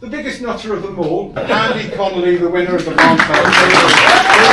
the biggest nutter of them all, Andy Connolly, the winner of the Longfeld.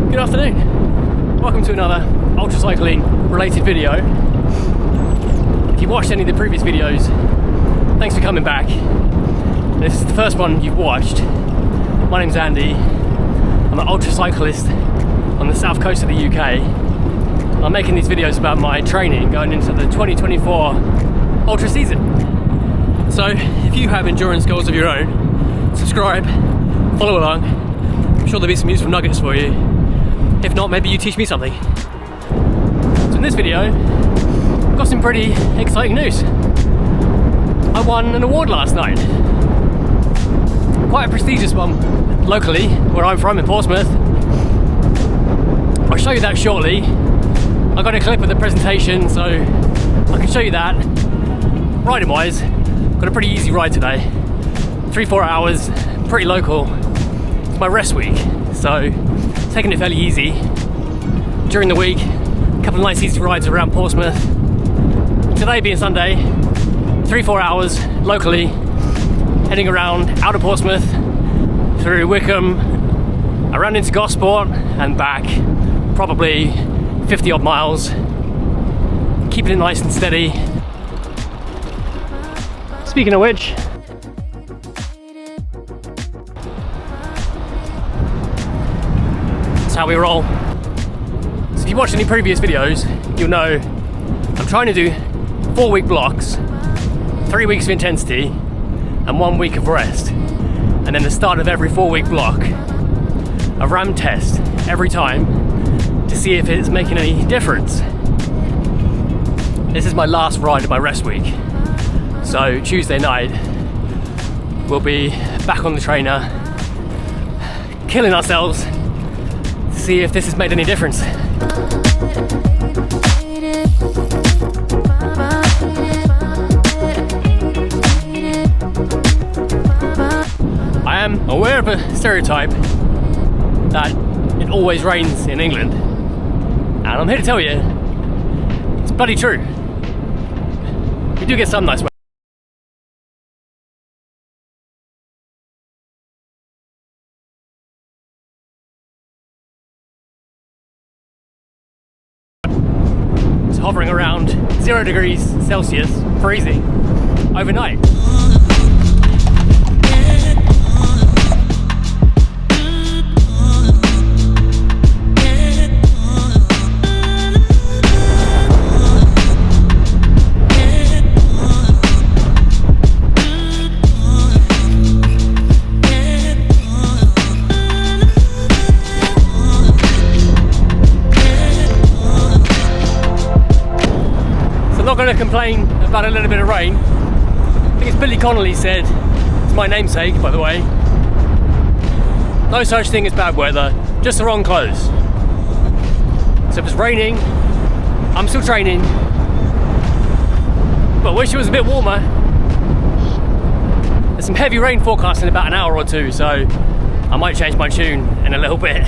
Good afternoon. Welcome to another ultra cycling related video. If you've watched any of the previous videos, thanks for coming back. This is the first one you've watched. My name's Andy. I'm an ultra cyclist on the south coast of the UK. I'm making these videos about my training going into the 2024 ultra season. So if you have endurance goals of your own, subscribe, follow along. I'm sure there'll be some useful nuggets for you. If not, maybe you teach me something. So in this video, I've got some pretty exciting news. I won an award last night. Quite a prestigious one locally, where I'm from in Portsmouth. I'll show you that shortly. I got a clip of the presentation, so I can show you that. Riding wise, got a pretty easy ride today. 3-4 hours, pretty local. It's my rest week, so taking it fairly easy. During the week, a couple of nice easy rides around Portsmouth. Today being Sunday, 3-4 hours locally, heading around out of Portsmouth, through Wickham, around into Gosport and back, probably 50 odd miles, keeping it nice and steady. Speaking of which, that's how we roll. So if you watched any previous videos, you'll know I'm trying to do 4-week blocks, 3 weeks of intensity and 1 week of rest, and then the start of every 4-week block a RAM test every time to see if it's making any difference. This is my last ride of my rest week, so Tuesday night we'll be back on the trainer, killing ourselves to see if this has made any difference. I am aware of a stereotype that it always rains in England, and I'm here to tell you it's bloody true. We do get some nice weather. It's hovering around 0 degrees Celsius, freezing, overnight. Not going to complain about a little bit of rain. I think it's Billy Connolly said, it's my namesake by the way, no such thing as bad weather, just the wrong clothes. So if it's raining, I'm still training, but I wish it was a bit warmer. There's some heavy rain forecast in about an hour or two, so I might change my tune in a little bit.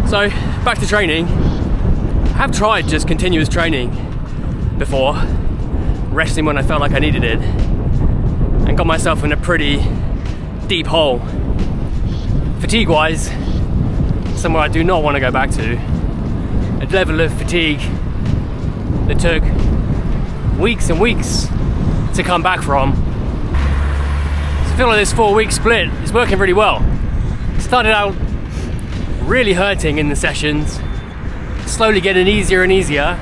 So, back to training. I have tried just continuous training before, resting when I felt like I needed it, and got myself in a pretty deep hole. Fatigue-wise, somewhere I do not want to go back to. A level of fatigue that took weeks and weeks to come back from. So I feel like this 4-week split is working really well. Started out really hurting in the sessions, slowly getting easier and easier,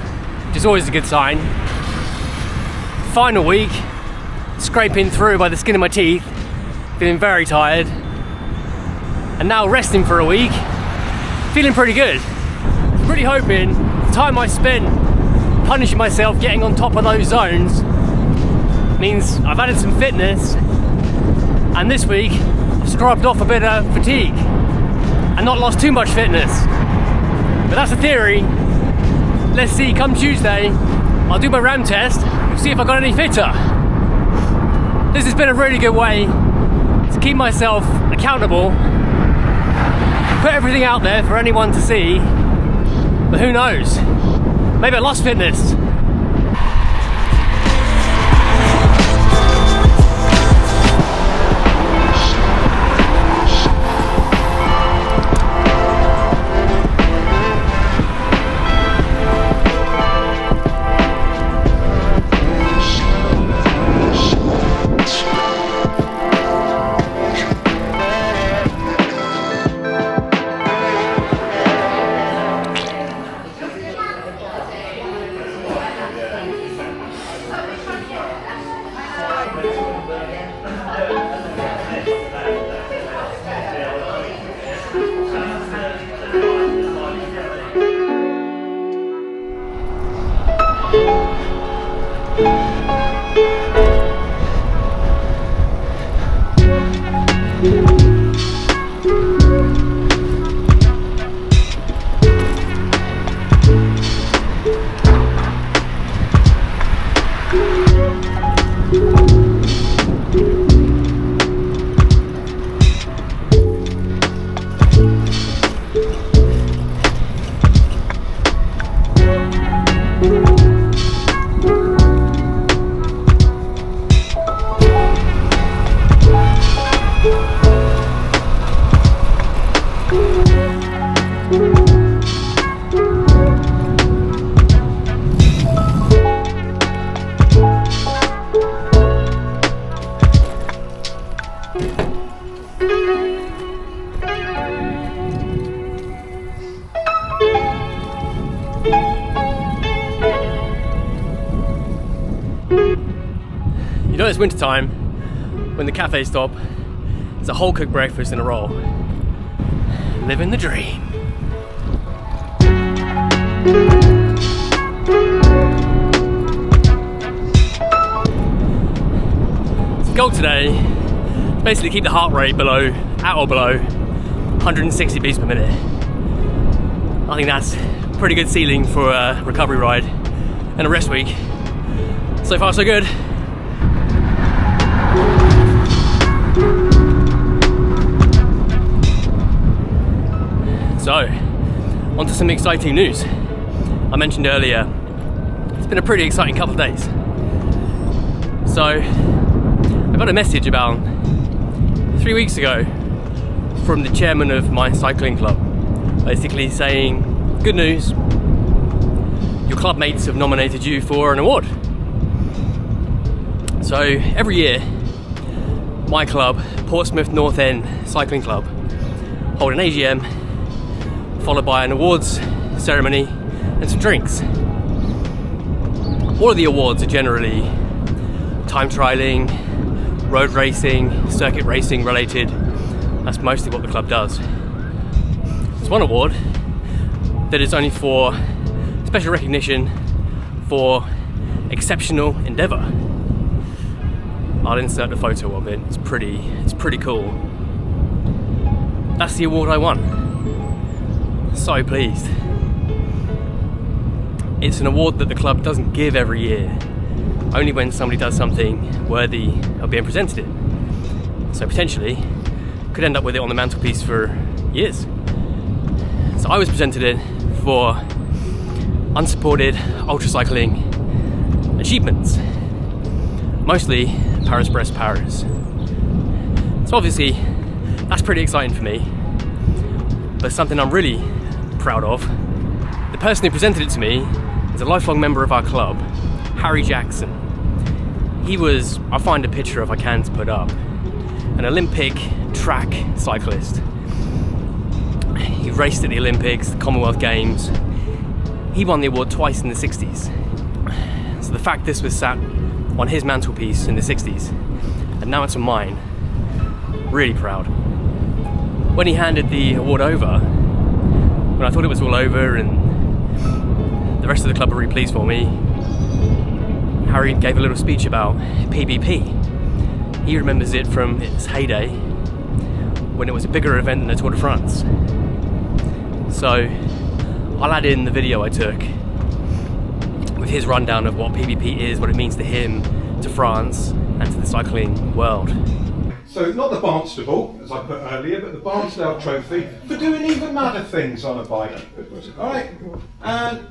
which is always a good sign. Final week, scraping through by the skin of my teeth, feeling very tired, and now resting for a week, feeling pretty good. Really hoping the time I spent punishing myself getting on top of those zones means I've added some fitness, and this week scrubbed off a bit of fatigue and not lost too much fitness. But that's a theory. Let's see, come Tuesday, I'll do my RAM test and see if I got any fitter. This has been a really good way to keep myself accountable, put everything out there for anyone to see, but who knows, maybe I lost fitness. You know it's winter time when the cafe stop. It's a whole cooked breakfast in a roll. Living the dream. So goal today, basically keep the heart rate at or below 160 beats per minute. I think that's a pretty good ceiling for a recovery ride and a rest week. So far so good. So, on to some exciting news. I mentioned earlier, it's been a pretty exciting couple of days. So, I got a message about 3 weeks ago from the chairman of my cycling club, basically saying, good news, your club mates have nominated you for an award. So, every year, my club, Portsmouth North End Cycling Club, hold an AGM followed by an awards ceremony and some drinks. All of the awards are generally time trialing, road racing, circuit racing related. That's mostly what the club does. There's one award that is only for special recognition for exceptional endeavour. I'll insert a photo of it. It's pretty cool. That's the award I won. So pleased. It's an award that the club doesn't give every year, only when somebody does something worthy of being presented it. So potentially could end up with it on the mantelpiece for years. So I was presented it for unsupported ultracycling achievements, mostly Paris-Brest-Paris. So obviously that's pretty exciting for me, but something I'm really proud of. The person who presented it to me is a lifelong member of our club, Harry Jackson. He was, I'll find a picture if I can to put up, an Olympic track cyclist. He raced at the Olympics, the Commonwealth Games. He won the award twice in the 60s. So the fact this was sat on his mantelpiece in the 60s, and now it's on mine, really proud. When he handed the award over, when I thought it was all over and the rest of the club were really pleased for me, Harry gave a little speech about PBP. He remembers it from its heyday, when it was a bigger event than the Tour de France. So I'll add in the video I took with his rundown of what PBP is, what it means to him, to France, and to the cycling world. So not the Barnstable, as I put earlier, but the Barnsdale Trophy for doing even madder things on a bike. All right, and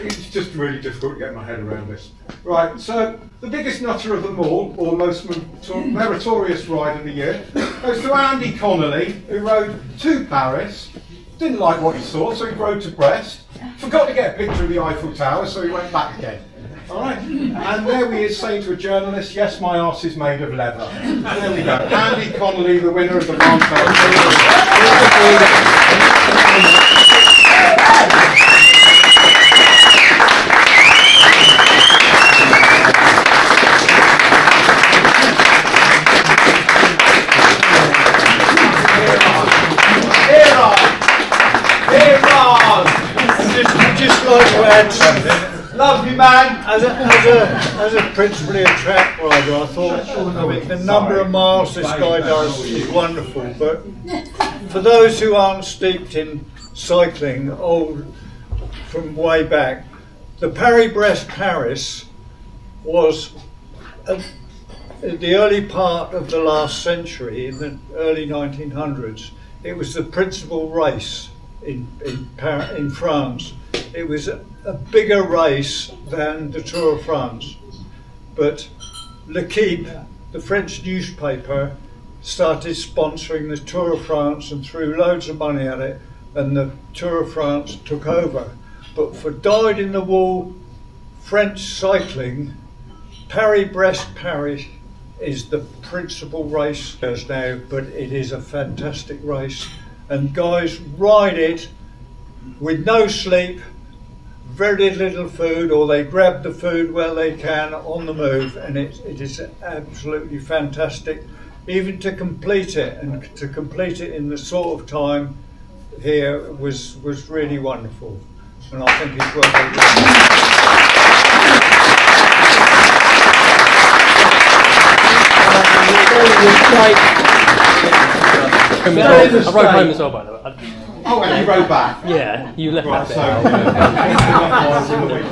it's just really difficult to get my head around this. Right, so the biggest nutter of them all, or most meritorious ride of the year, goes to Andy Connolly, who rode to Paris, didn't like what he saw, so he rode to Brest, forgot to get a picture of the Eiffel Tower, so he went back again. All right, and there he is saying to a journalist, yes, my arse is made of leather. There we go. Andy Connolly, the winner of the Barnsdale. Just like to add something. Lovely man. As a principally a track rider, I thought, I mean, the number of miles this guy does is wonderful. But for those who aren't steeped in cycling, from way back, the Paris-Brest-Paris was the early part of the last century, in the early 1900s. It was the principal race in France. It was a bigger race than the Tour de France, but L'Équipe, the French newspaper, started sponsoring the Tour de France and threw loads of money at it, and the Tour de France took over. But for dyed-in-the-wool French cycling, Paris-Brest-Paris is the principal race now, but it is a fantastic race, and guys ride it with no sleep, very little food, or they grab the food where they can on the move, and it is absolutely fantastic. Even to complete it, and to complete it in the sort of time here was really wonderful, and I think it's worth it. I rode home as well, by the way. Oh, and you rode back. Yeah, you left Right, that so. bit.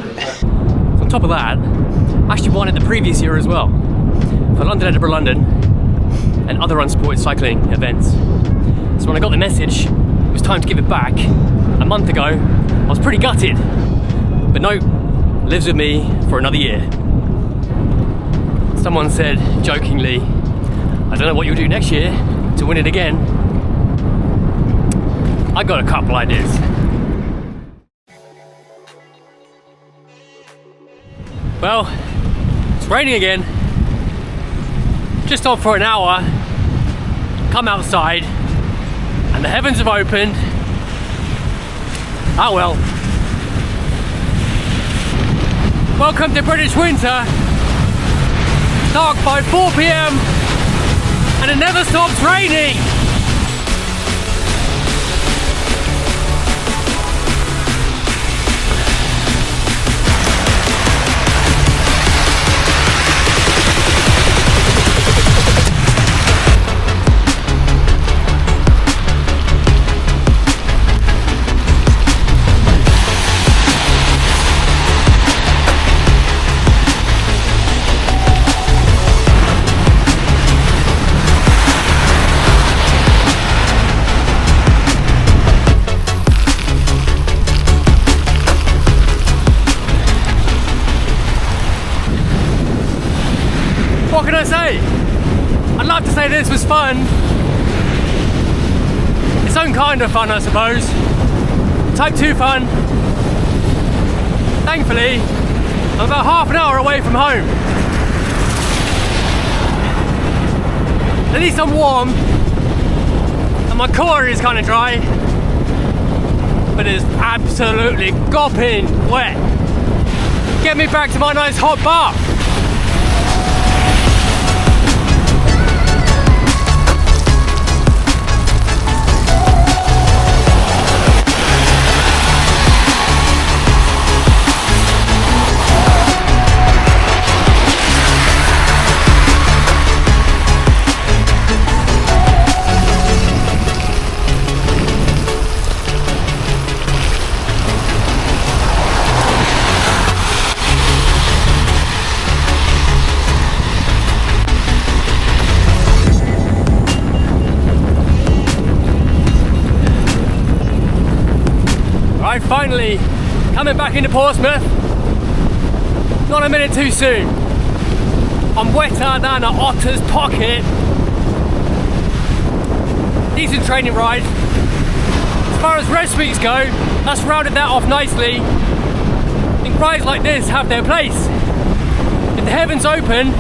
On top of that, I actually won it the previous year as well for London, Edinburgh, London, and other unsupported cycling events. So when I got the message it was time to give it back a month ago, I was pretty gutted. But no, lives with me for another year. Someone said jokingly, I don't know what you'll do next year to win it again. I got a couple ideas. Well, it's raining again. Just off for an hour, come outside, and the heavens have opened. Ah well. Welcome to British winter. Dark by 4 PM, and it never stops raining. What can I say? I'd love to say this was fun. Its own kind of fun, I suppose. Type 2 fun. Thankfully, I'm about half an hour away from home. At least I'm warm, and my core is kind of dry, but it's absolutely gopping wet. Get me back to my nice hot bath. Right, finally coming back into Portsmouth. Not a minute too soon. I'm wetter than an otter's pocket. Decent training ride. As far as rest weeks go, that's rounded that off nicely. I think rides like this have their place. If the heavens open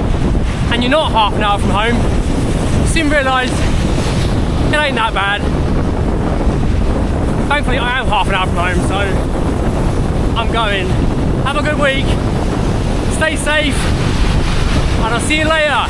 and you're not half an hour from home, you soon realise it ain't that bad. Thankfully I am half an hour from home, so I'm going. Have a good week, stay safe, and I'll see you later.